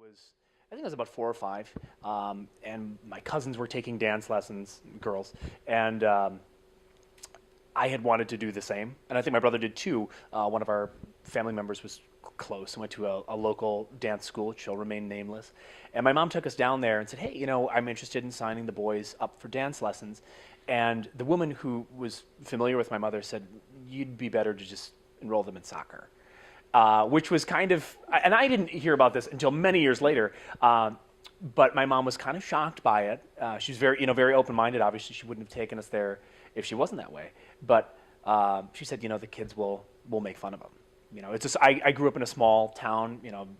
was, I think I was about 4 or 5, and my cousins were taking dance lessons, girls, and I had wanted to do the same, and I think my brother did too. One of our family members was close and went to a local dance school, which shall remain nameless. And my mom took us down there and said, hey, I'm interested in signing the boys up for dance lessons. And the woman who was familiar with my mother said, you'd be better to just enroll them in soccer. Which was kind of, and I didn't hear about this until many years later, but my mom was kind of shocked by it. She was very open-minded. Obviously, she wouldn't have taken us there if she wasn't that way. But she said, the kids will make fun of them. It's just, I grew up in a small town.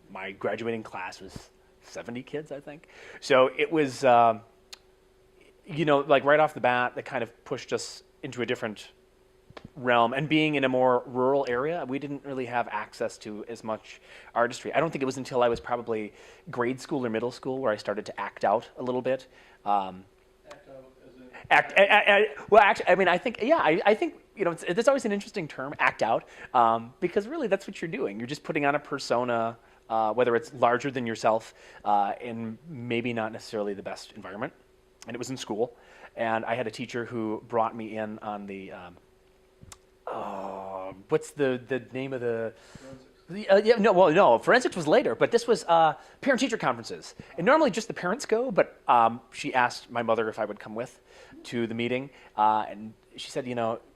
My graduating class was 70 kids, I think. So it was, like right off the bat, that kind of pushed us into a different realm. And being in a more rural area, we didn't really have access to as much artistry. I don't think it was until I was probably grade school or middle school where I started to act out a little bit. Well, actually, I mean, I think, I think, it's always an interesting term, act out, because really that's what you're doing. You're just putting on a persona, whether it's larger than yourself, in maybe not necessarily the best environment. And it was in school. And I had a teacher who brought me in on the, what's the name of the... No, forensics was later, but this was parent-teacher conferences. And normally just the parents go, but she asked my mother if I would come with to the meeting. And she said,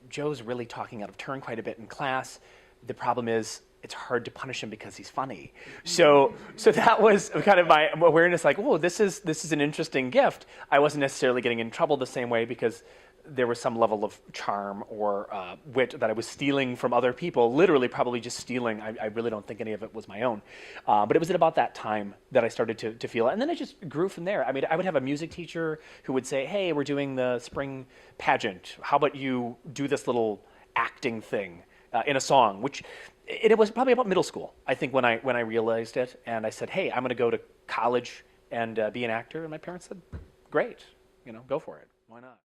Joe's really talking out of turn quite a bit in class. The problem is it's hard to punish him because he's funny. So that was kind of my awareness, like, oh, this is an interesting gift. I wasn't necessarily getting in trouble the same way because there was some level of charm or wit that I was stealing from other people, literally probably just stealing. I really don't think any of it was my own. But it was at about that time that I started to feel it. And then it just grew from there. I mean, I would have a music teacher who would say, hey, we're doing the spring pageant. How about you do this little acting thing in a song, which it was probably about middle school, I think, when I realized it. And I said, hey, I'm going to go to college and be an actor. And my parents said, great, go for it. Why not?